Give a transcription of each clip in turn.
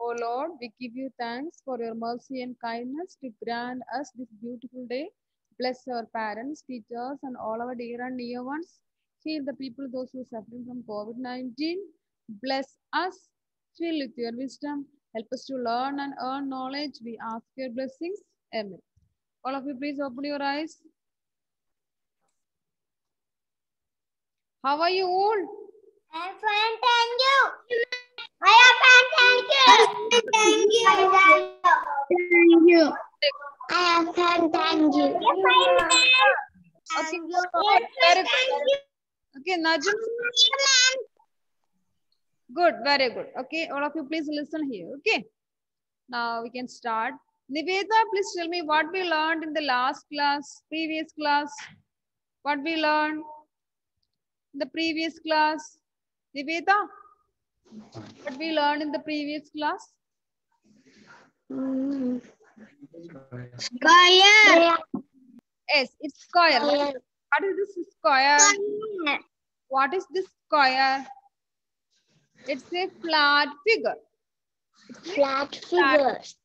O Lord, we give you thanks for your mercy and kindness to grant us this beautiful day. Bless our parents, teachers, and all our dear and near ones. Heal the people, those who are suffering from COVID-19. Bless us, fill with your wisdom. Help us to learn and earn knowledge. We ask your blessings. Amen. All of you, please open your eyes. How are you all? I'm fine, thank you. I am fine, thank you. Thank you. I am fine, thank you. Okay, very good. Okay, Najim. Good, very good. Okay, all of you, please listen here. Okay, now we can start. Niveda, please tell me what we learned in the last class, previous class. What we learned in the previous class. Niveda, what we learned in the previous class? Square. Yes, it's square. What is this square? What is this square? It's a flat figure. Flat figures.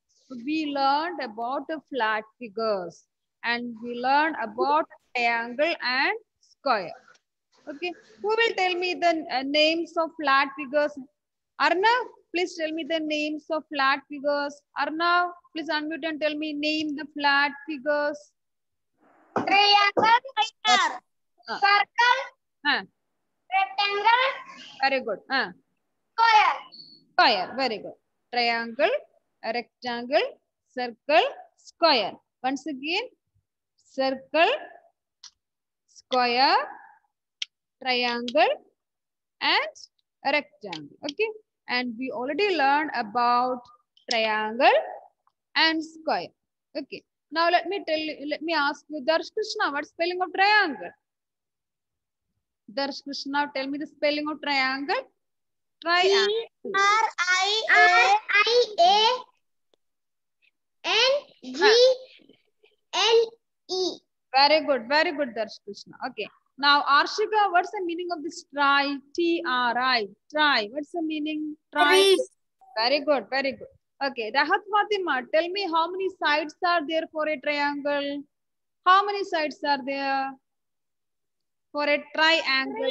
We learned about the flat figures and we learned about triangle and square. Okay, who will tell me the names of flat figures? Arnav, please tell me the names of flat figures. Arnav, please unmute and tell me name the flat figures. Triangle, circle, rectangle, very good. square. Square, very good. Triangle, rectangle, circle, square. Once again, circle, square, triangle, and rectangle. Okay, and we already learned about triangle and square. Okay, now let me ask you, Darsh Krishna, what's spelling of triangle? Darsh Krishna, tell me the spelling of triangle. Triangle. R-I-A-N-G-L-E. Very good, Darsh Krishna. Okay. Now, Arshika, what's the meaning of this tri? T-R-I. Tri. What's the meaning? Tri. Very good, very good. Okay. Rahat Fatima, tell me how many sides are there for a triangle? How many sides are there for a triangle?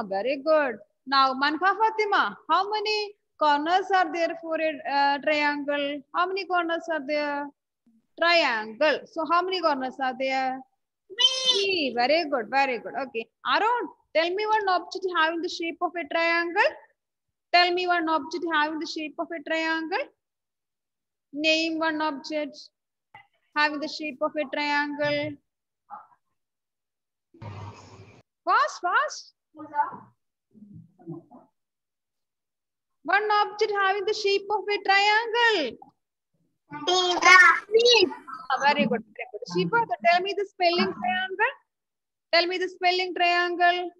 Very good. Now, Manfa Fatima, how many corners are there for a triangle? How many corners are there? Triangle. So, how many corners are there? 3. Very good, very good. Okay. Arun, tell me one object having the shape of a triangle. Tell me one object having the shape of a triangle. Name one object having the shape of a triangle. Fast, fast. One object having the shape of a triangle. Very good, very good. Shiva, tell me the spelling triangle. Tell me the spelling triangle.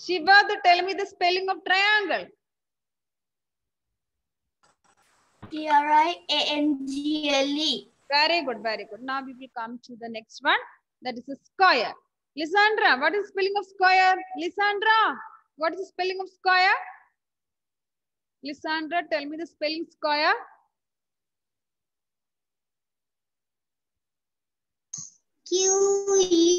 Shiva, tell me the spelling of triangle. Triangle. Very good, very good. Now we will come to the next one. That is a square. Lysandra, what is the spelling of square? Lysandra, what is the spelling of square? Lysandra, tell me the spelling square. Q-U-A-R-E.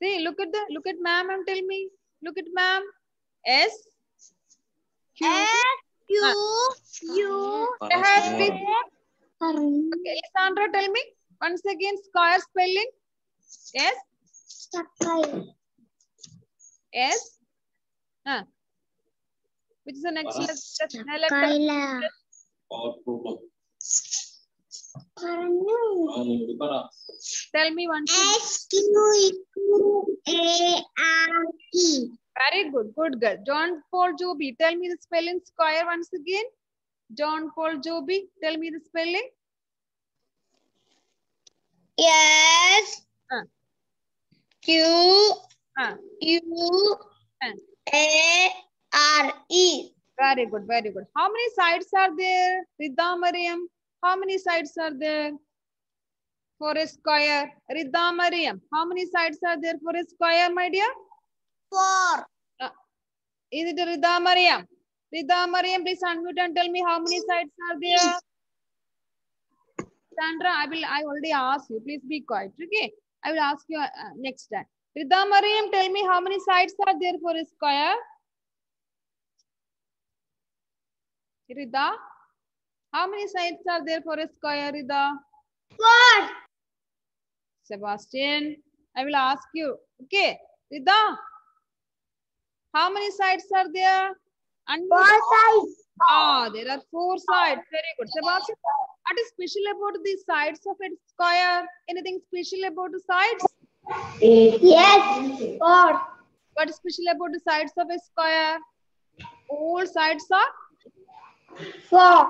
See, look at ma'am and tell me. Look at ma'am. S. Q. S-Q-U. Okay, Lysandra, tell me. Once again, square spelling. S. S. Which is the next letter? Tell me one. S-Q-U-A-R-E. Very good, good girl. John Paul Joby, tell me the spelling square once again. John Paul Joby, tell me the spelling. Yes. Q-U-A-R-E. Very good, very good. How many sides are there? Rida Mariam, how many sides are there? for a square? Rida Mariam, how many sides are there for a square, my dear? 4. Is it Rida Mariam? Rida Mariam, please unmute and tell me how many sides are there. Sandra, I already asked you. Please be quiet. Okay. I will ask you next time. Rida Mariam, tell me how many sides are there for a square? Rida, how many sides are there for a square, Rida? 4. Sebastian, I will ask you. Okay. Rida, how many sides are there? 4 sides. Ah, there are 4 sides. Very good. Sebastian, what is special about the sides of a square? Anything special about the sides? Yes. 4. What is special about the sides of a square? All sides are? 4.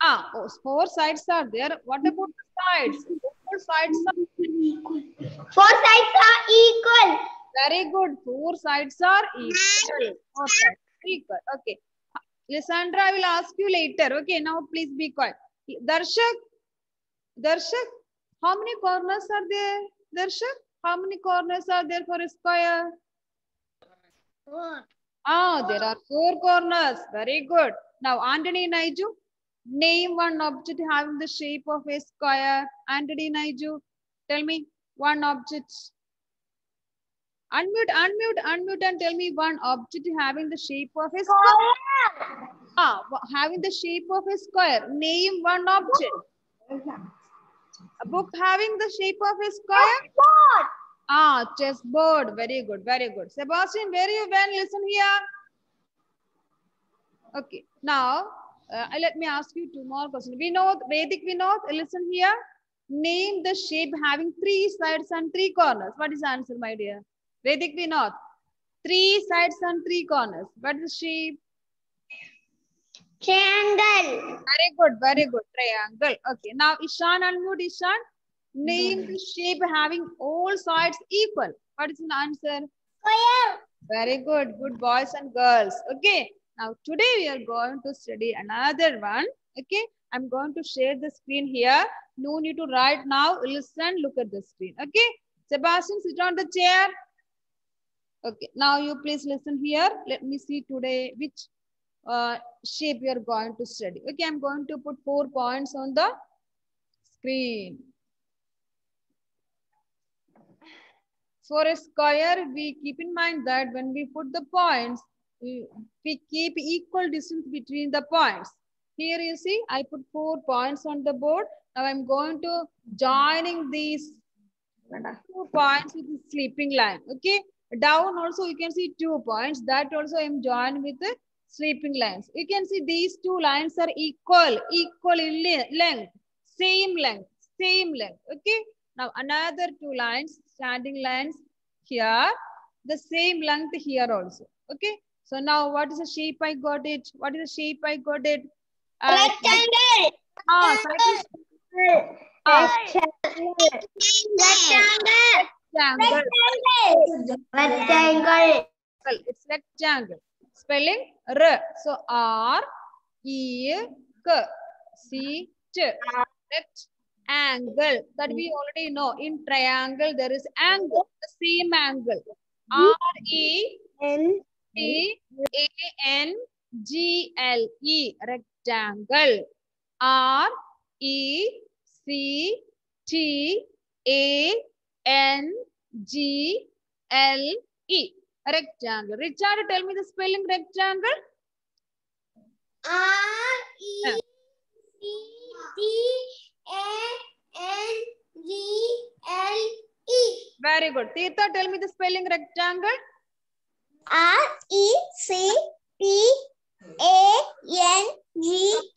Ah, 4 sides are there. What about the sides? All sides are? 4 sides are equal. Very good. 4 sides are equal. 4 sides equal. Okay. Lysandra, I will ask you later. Okay, now please be quiet. Darshak, how many corners are there? Darshak, how many corners are there for a square? 4. Ah, there are 4 corners. Very good. Now, Anthony Naiju, name one object having the shape of a square. Anthony Naiju, tell me one object. Unmute and tell me one object having the shape of a square. Ah, having the shape of a square. Name one object. A book having the shape of a square. Ah, chessboard. Very good, very good. Sebastian, very well. Listen here. Okay. Now, let me ask you 2 more questions. Vedic Vinod, listen here. Name the shape having 3 sides and 3 corners. What is the answer, my dear? Vedic Vinod. 3 sides and 3 corners. What is the shape? Triangle. Very good, very good. Triangle. Okay. Now, Ishan, unmute Ishan. Name the shape having all sides equal. What is the answer? Square. Very good. Good boys and girls. Okay. Now, today we are going to study another one. Okay. I'm going to share the screen here. No need to write now. Listen, look at the screen. Okay. Sebastian, sit on the chair. Okay. Now, you please listen here. Let me see today which shape we are going to study. Okay. I'm going to put 4 points on the screen. For a square, we keep in mind that when we put the points, we keep equal distance between the points. Here you see, I put 4 points on the board. Now I'm going to joining these 2 points with the sleeping line. Okay. Down also you can see 2 points. That also I am joined with the sleeping lines. You can see these 2 lines are equal in length, same length. Okay. Now another 2 lines, standing lines here, the same length here also. Okay. So now what is the shape I got it? What is the shape I got it? Rectangle. Rectangle. It's rectangle. Spelling R. So R E K C T. Rectangle. That we already know. In triangle there is angle. The same angle. R E T A N G L E. Rectangle. R E C T A N G L E. Rectangle. Richard, tell me the spelling rectangle. R E C T A N G L E. Very good. Tirtha, tell me the spelling rectangle. R E C T A N G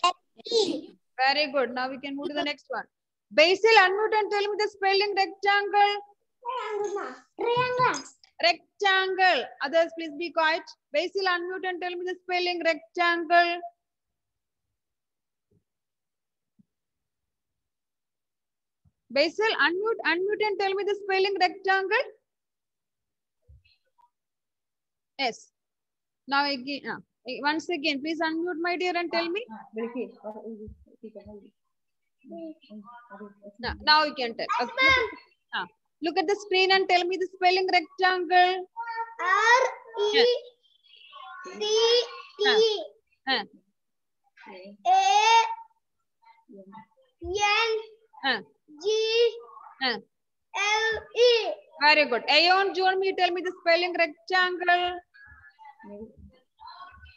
L E. Very good. Now we can move to the next one. Basil, unmute and tell me the spelling rectangle. Triangle. Rectangle. Others, please be quiet. Basil, unmute and tell me the spelling rectangle. Basil, unmute and tell me the spelling rectangle. Yes. Now again, once again, please unmute, my dear, and tell me. Now you can tell. Okay. Look at the screen and tell me the spelling rectangle. R-E-C-T-A-N-G-L-E. Very good. Ayon, June, tell me the spelling rectangle.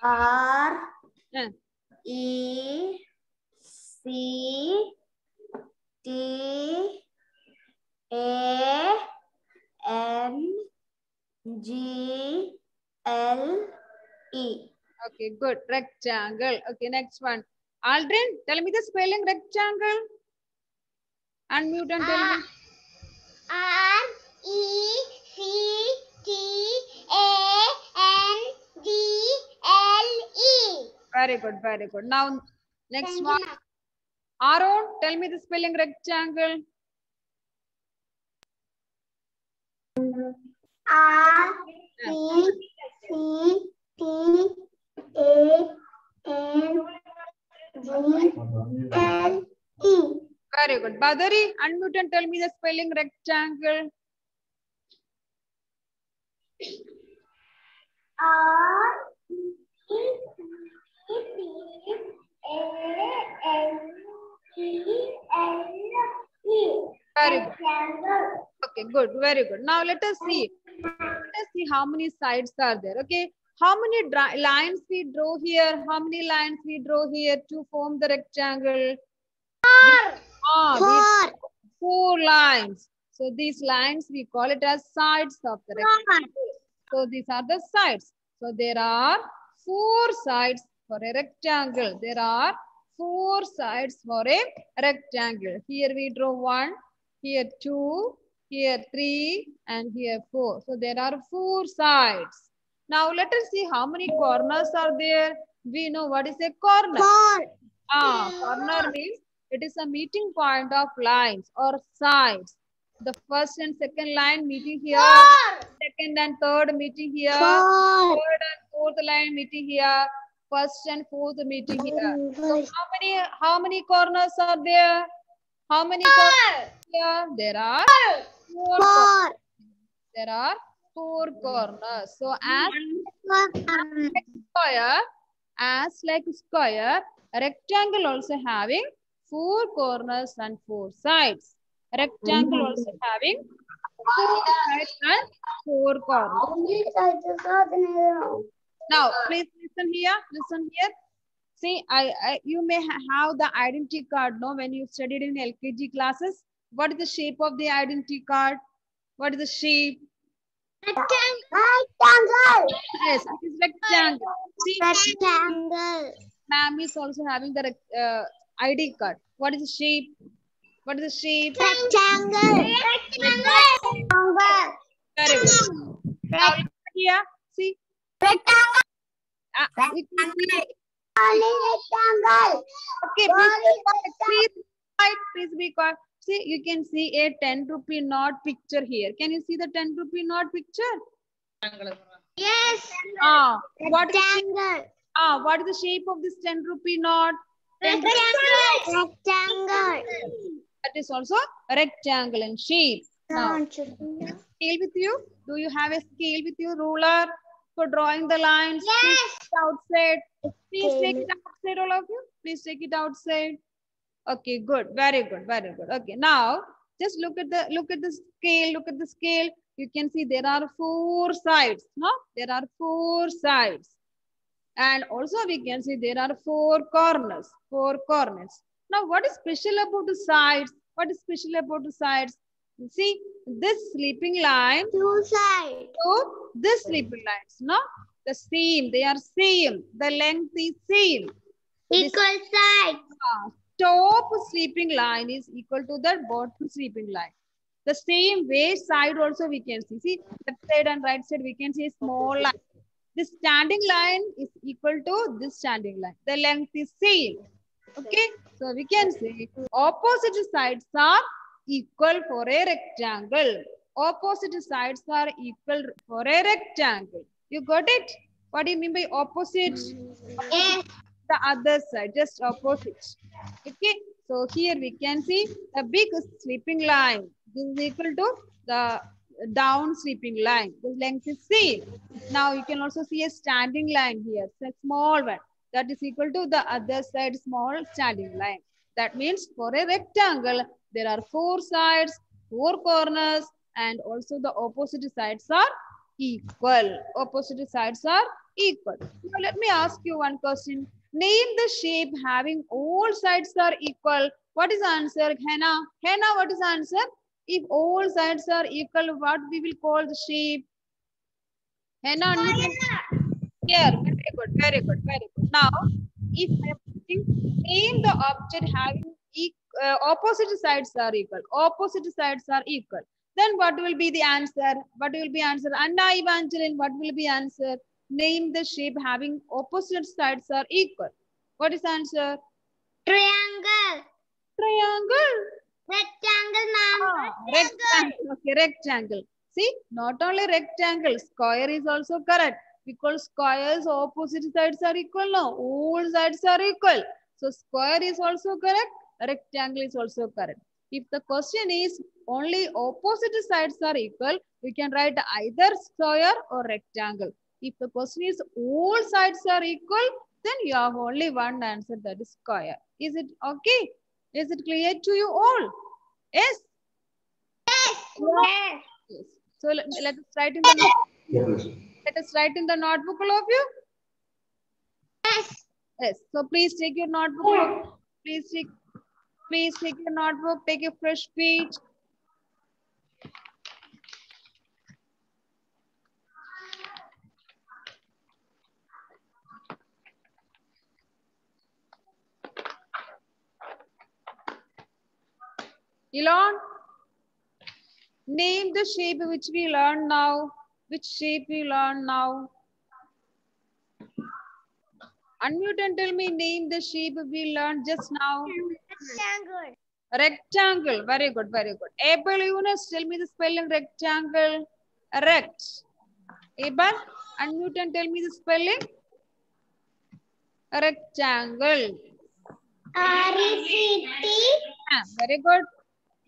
R-E-C-T-A-N-G-L-E. Okay, good. Rectangle. Okay, next one. Aldrin, tell me the spelling rectangle. Unmute and tell me. R-E-C-T-A-N-G-L-E. Very good, very good. Now, next one. Aaron, tell me the spelling rectangle. R-E-C-T-A-N-G-L-E. Very good. Badari, unmute and tell me the spelling rectangle. Very good. Okay, good. Very good. Now let us see. Let us see how many sides are there. Okay. How many lines we draw here? How many lines we draw here to form the rectangle? Four lines. So these lines we call it as sides of the rectangle. So these are the sides. So there are four sides for a rectangle. There are four sides for a rectangle. Here we draw one, here two, here three, and here four. So there are four sides. Now let us see how many corners are there. We know what is a corner. Corner means it is a meeting point of lines or sides. The first and second line meeting here, second and third meeting here, third and fourth line meeting here, first and fourth meeting here. So how many corners are there? How many corners here? There are four corners. There are four corners. So as like square, a rectangle also having four corners and four sides. A rectangle also having four sides and four corners. Now, please listen here. Listen here. See, you may have the identity card, no? When you studied in LKG classes, what is the shape of the identity card? What is the shape? Rectangle. Yes, it is rectangle. See, Rectangle. ma'am is also having the ID card. What is the shape? What is the shape? Rectangle. Rectangle. Very good. Now here, see. Rectangle. You can see. Rectangle. Okay, please be quiet. See, you can see a 10 rupee note picture here. Can you see the 10 rupee note picture? Yes. What is Rectangle. what is the shape of this 10 rupee note? Rectangle. That is also a rectangle in shape. Now, scale with you. Do you have a scale with you, ruler for drawing the lines? Yes. Outside. Please take it outside, all of you. Please take it outside. Okay, good. Very good. Very good. Okay, now just look at the scale. Look at the scale. You can see there are four sides. No, there are four sides, and also we can see there are four corners. Four corners. Now, what is special about the sides? What is special about the sides? See this sleeping line. Two sides. So this sleeping lines. No, the same. They are same. The length is same. Equal sides. Top sleeping line is equal to the bottom sleeping line. The same way side also we can see. See, left side and right side we can see a small line. This standing line is equal to this standing line. The length is same. Okay. So we can say opposite sides are equal for a rectangle. Opposite sides are equal for a rectangle. You got it? What do you mean by opposite? Yes. The other side, just opposite. Okay, So here we can see a big sleeping line. This is equal to the down sleeping line. The length is same. Now you can also see a standing line here, so a small one. That is equal to the other side small standing line. That means for a rectangle, there are 4 sides, 4 corners, and also the opposite sides are equal. Opposite sides are equal. Now let me ask you one question. Name the shape having all sides are equal. What is the answer, Hannah? Hannah, what is the answer? If all sides are equal, what we will call the shape? Hannah, here, very good, very good, very good. Now, if I am asking, name the object having opposite sides are equal. Opposite sides are equal. Then what will be the answer? What will be answer? Anna Evangeline, what will be answer? Name the shape having opposite sides are equal. What is the answer? Triangle. Triangle. Rectangle, ma'am. Rectangle. Okay, rectangle. See, not only rectangle, square is also correct. Because squares opposite sides are equal, no? All sides are equal. So square is also correct. Rectangle is also correct. If the question is only opposite sides are equal, we can write either square or rectangle. If the question is all sides are equal, then you have only one answer, that is square. Is it okay? Is it clear to you all? Yes? Yes. Yes. So let us write in the notebook. Let us write in the notebook, all of you. Yes. Yes. So please take your notebook. Please take your notebook. Take a fresh page. Elon, name the shape which we learn now. Which shape we learn now? Unmute and tell me, name the shape we learned just now. Rectangle. Rectangle. Very good, very good. Abel Yunus, tell me the spelling rectangle. Rect. Abel, unmute and tell me the spelling. Rectangle. R-E-C-T. Very good.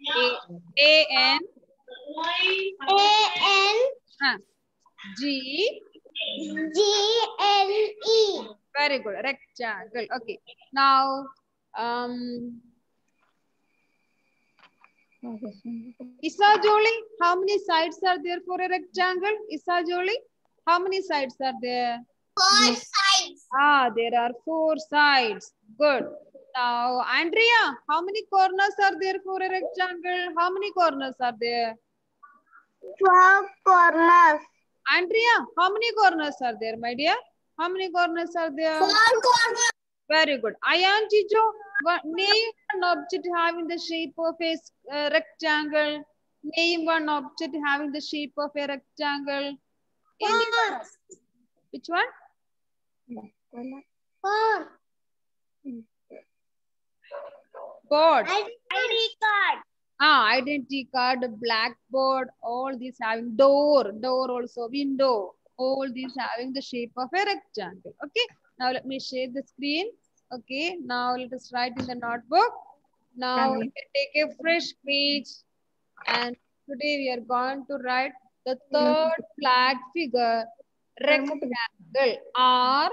A-N. A-N. G. G-L-E. Very good. Rectangle. Okay. Now, Isa Jolie, how many sides are there for a rectangle? Isa Jolie, how many sides are there? 4 sides. There are 4 sides. Good. Now, Andrea, how many corners are there for a rectangle? How many corners are there? 12 corners. Andrea, how many corners are there, my dear? How many corners are there? 4 corners. Very good. Ayan Chicho, name one object having the shape of a rectangle. Name one object having the shape of a rectangle. Anyone? Which one? 4. Board. ID card. Identity card, blackboard, all these having door also, window. All these having the shape of a rectangle. Okay. Now let me share the screen. Okay. Now let us write in the notebook. Now we can take a fresh page. And today we are going to write the third flat figure. Rectangle. R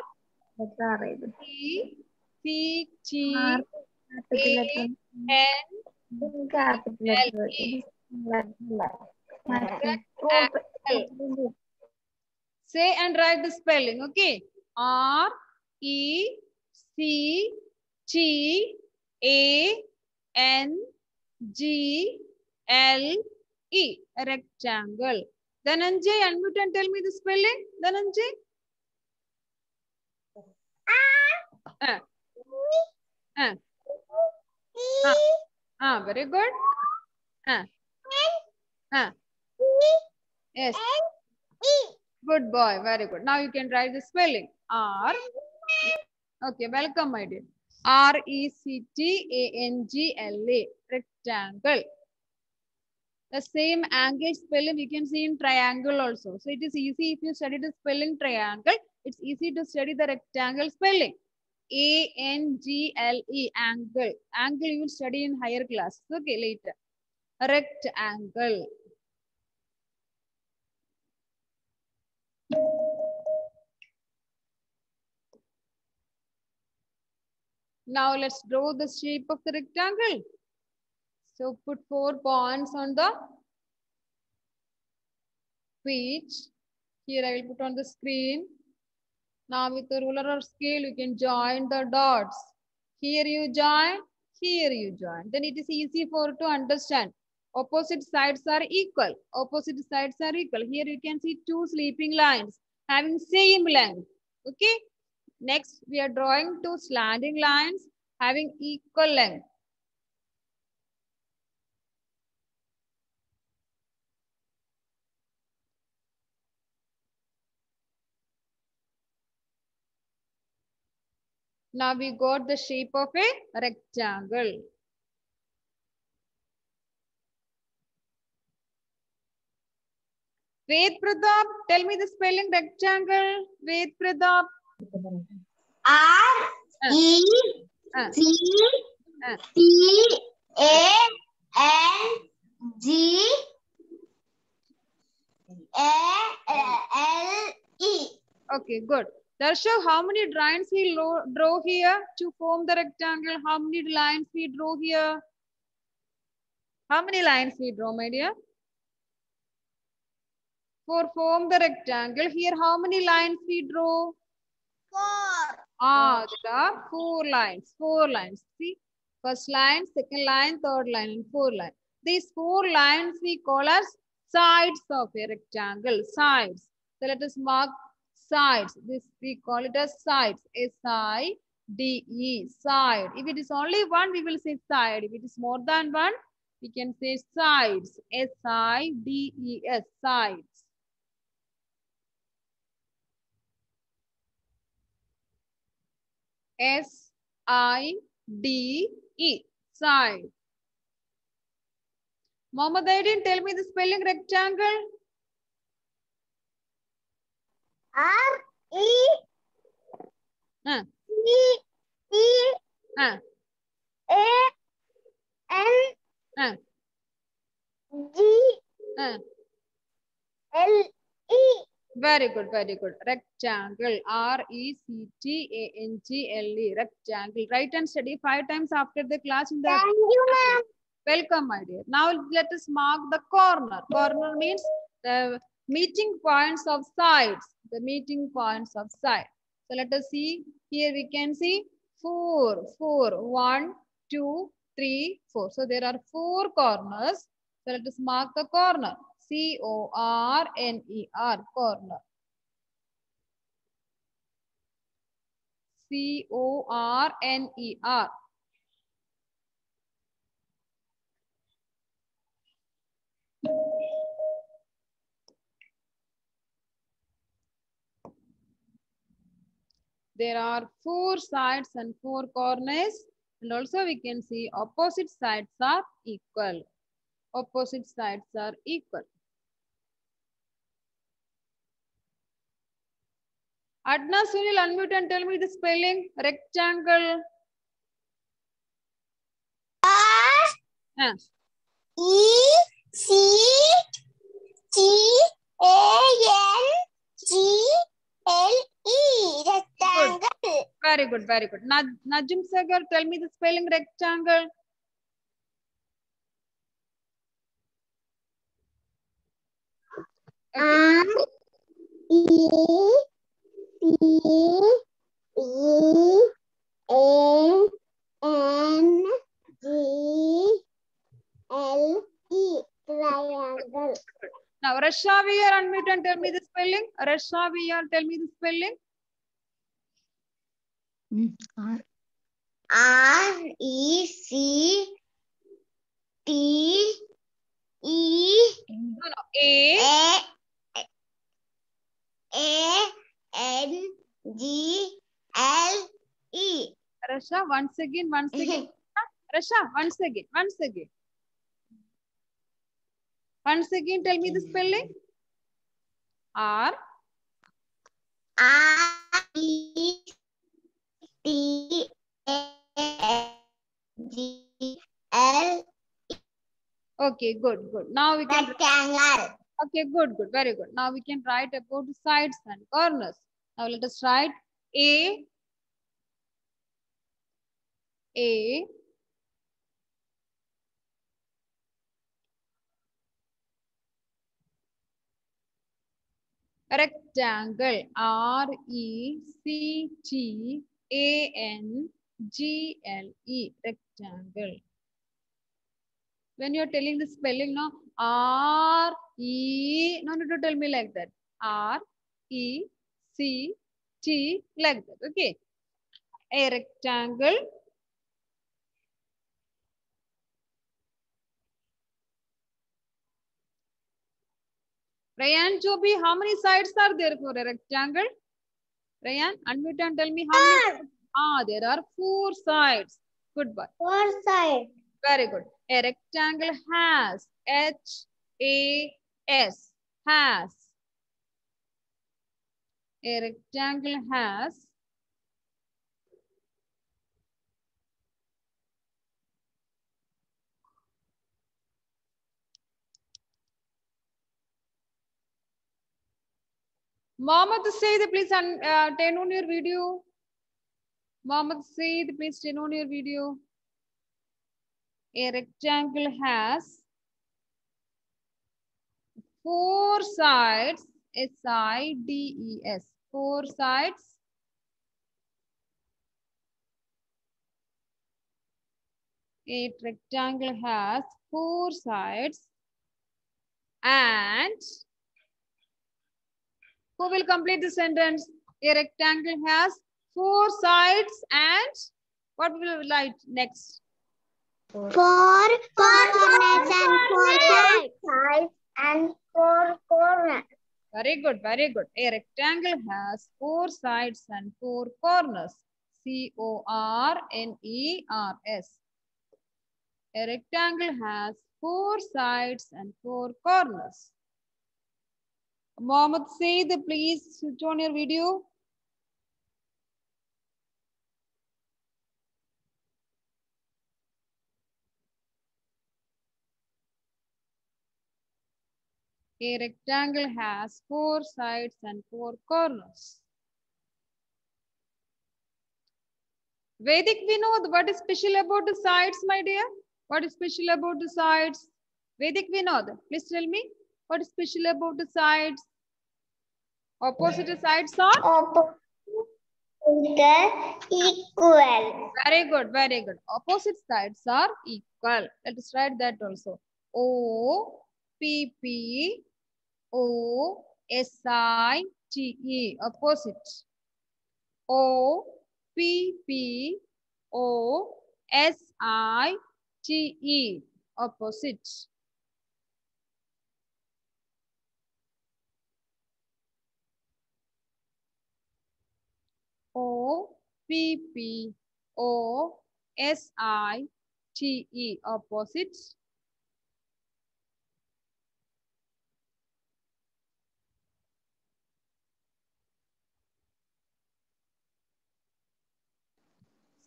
E C T A N Rectangle. Say and write the spelling. Okay. R E C T A N G L E. Rectangle. Dhananjay, unmute and tell me the spelling. Dhananjay. Very good. Yes. Good boy. Very good. Now you can write the spelling. R. Okay. Welcome, my dear. R-E-C-T-A-N-G-L-A. Rectangle. The same angle spelling we can see in triangle also. So it is easy if you study the spelling triangle. It's easy to study the rectangle spelling. A-N-G-L-E, angle. Angle you will study in higher class. Okay, later. Rectangle. Now let's draw the shape of the rectangle. So put 4 points on the page. Here I will put on the screen. Now with the ruler or scale, you can join the dots. Here you join, here you join. Then it is easy for to understand. Opposite sides are equal. Opposite sides are equal. Here you can see 2 sleeping lines having same length. Okay. Next, we are drawing 2 slanting lines having equal length. Now we got the shape of a rectangle. Ved Pratap, tell me the spelling rectangle. Ved Pratap. R-E-C-T-A-N-G-L-E. Okay, good. Darshav, how many lines we draw here to form the rectangle? How many lines we draw here? How many lines we draw, my dear? For form the rectangle, here how many lines we draw? 4. There are 4 lines. 4 lines. See, first line, second line, third line, and 4 lines. These 4 lines we call as sides of a rectangle. Sides. So let us mark sides. This we call it as sides. S-I-D-E. Side. If it is only one, we will say side. If it is more than one, we can say sides. S-I-D-E-S. Sides. S-I-D-E. Side. Mohammed Aidin, tell me the spelling rectangle. R-E-C-T-A-N-G-L-E. Very good, very good. Rectangle. R-E-C-T-A-N-G-L-E. Rectangle. Write and study 5 times after the class. In the Thank you, ma'am. Welcome, my dear. Now let us mark the corner. Corner means the meeting points of sides. The meeting points of sides. So let us see. Here we can see 4. 1, 2, 3, 4. So there are 4 corners. So let us mark the corner. C-O-R-N-E-R. Corner. C-O-R-N-E-R. There are 4 sides and 4 corners. And also we can see opposite sides are equal. Opposite sides are equal. Adna Sunil, unmute and tell me the spelling. Rectangle. R-E-C-T-A-N-G-L-E. Rectangle. Very good, very good. Najim Sagar, tell me the spelling rectangle. Okay. Triangle. Now, Rasha, we are unmute and tell me the spelling. Rasha, we are tell me the spelling. R-E-C-T-E. No, A-N-G-L-E. Rasha, once again. Rasha, once again. Once again, tell me the spelling. R. T A G L. Okay, good, good. Now we can. Rectangle. Okay, good, good, very good. Now we can write about the sides and corners. Now let us write A rectangle, RECTANGLE, rectangle. When you're telling the spelling, no, R-E, no, tell me like that. R-E-C-T, like that, okay. A rectangle. Rayan, Joby, how many sides are there for a rectangle? Rayan, unmute and tell me how many. There are 4 sides. Good boy. 4 sides. Very good. A rectangle has, H-A-S, has. A rectangle has Mohammed Said, please turn on your video. Mohammed Said, please turn on your video. A rectangle has 4 sides, S-I-D-E-S, 4 sides. A rectangle has 4 sides. And who will complete the sentence? A rectangle has 4 sides and what will we write next? 4 corners and 4 sides and 4 corners. Very good, very good. A rectangle has 4 sides and 4 corners. C-O-R-N-E-R-S. A rectangle has 4 sides and 4 corners. Mohammed Said, please switch on your video. A rectangle has 4 sides and 4 corners. Vedic Vinod, what is special about the sides, my dear? What is special about the sides? Vedic Vinod, please tell me. What is special about the sides? Opposite sides are? Equal. Very good, very good. Opposite sides are equal. Let us write that also. O, P, P, O, S, I, T, E. Opposite. O, P, P, O, S, I, T, E. Opposite. O, P, P, O, S, I, T, E. Opposite.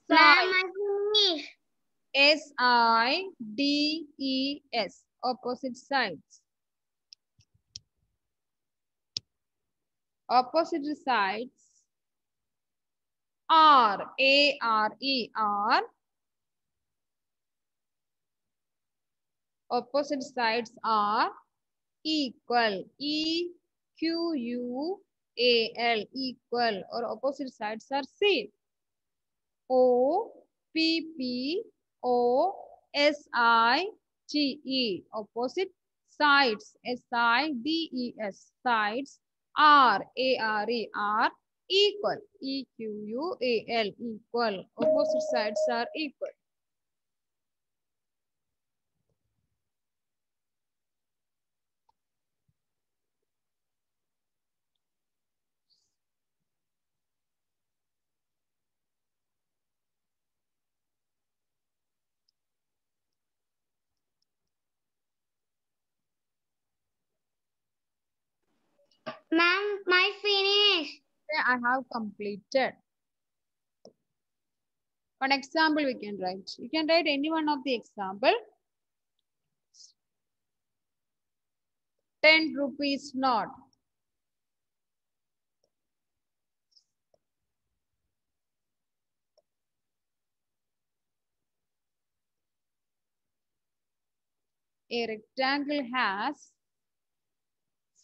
Side. S-I-D-E-S. Opposite sides. Opposite sides are A-R-E, are. Opposite sides are equal, E-Q-U-A-L, equal, or opposite sides are same. O-P-P-O-S-I-T-E, opposite sides, S-I-D-E-S, sides are, A-R-E, are equal, E-Q-U-A-L, equal, opposite sides are equal. Ma'am, my finish. I have completed. One example we can write. You can write any one of the example. 10 rupees note. A rectangle has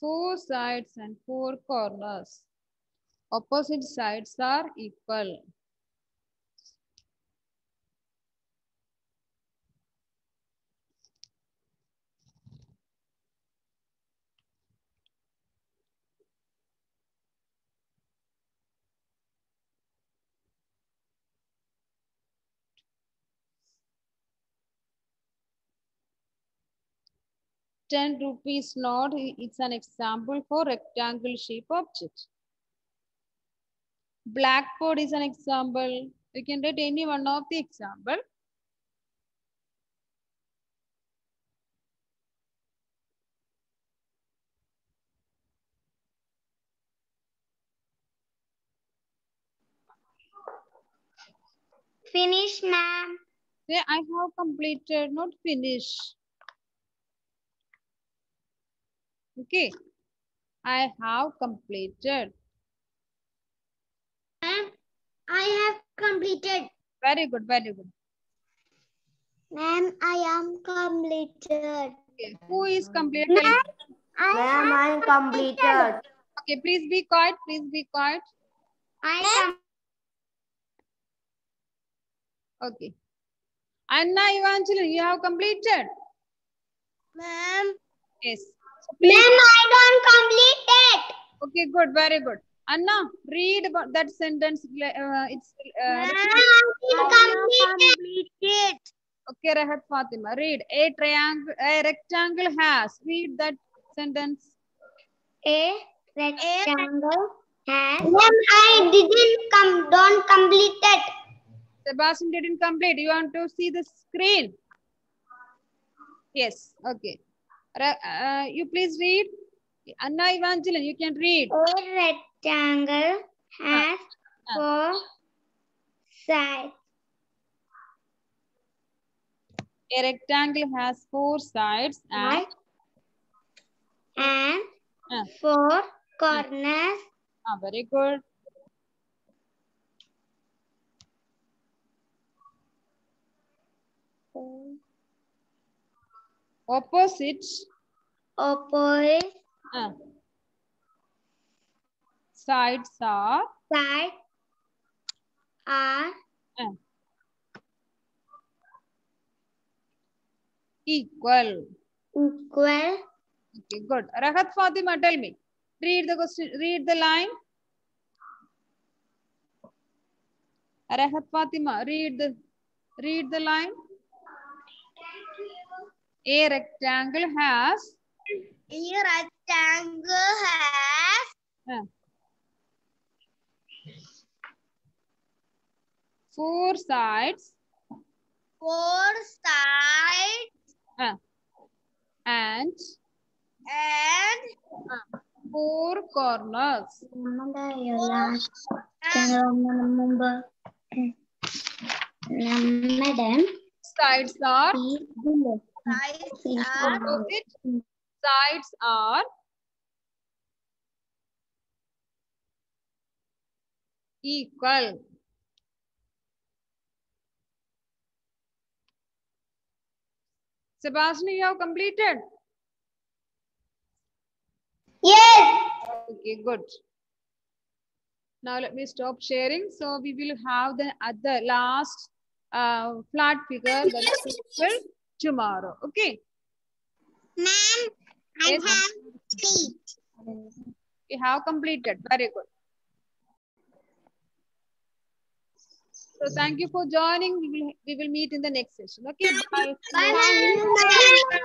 4 sides and 4 corners. Opposite sides are equal. ₹10 note, it's an example for rectangle shape object. Blackboard is an example. You can write any one of the example. Finish, ma'am. Say, I have completed, not finish. Okay. I have completed. Ma'am, I have completed. Very good, very good. Ma'am, I am completed. Okay. Who is completed? Ma'am, I am completed. Okay, please be quiet. Please be quiet. I am. Okay. Anna Evangeline, you have completed? Ma'am. Yes. Ma'am, I don't complete it. Okay, good, very good. Anna, read about that sentence. It's Ma'am, I completed. okay, Rahat Fatima, read. A rectangle has. Read that sentence. A rectangle has. Ma'am, I don't complete it. Sebastian didn't complete. You want to see the screen? Yes, okay. You please read. Anna Evangeline, you can read. A rectangle has 4 sides. A rectangle has 4 sides and 4 corners. Very good. Opposite sides are equal. Okay, good. Rahat Fatima, tell me. Read the question. Read the line. Rahat Fatima, read the line. A rectangle has. Four sides. And 4 corners. Sides are opposite. Sides are equal. Sebastian, you have completed? Yes. Okay, good. Now let me stop sharing. So we will have the other last flat figure that is equal tomorrow. Okay. Ma'am, I Yes. have complete. You have completed. Very good. So thank you for joining. We will meet in the next session. Okay. Bye. Bye.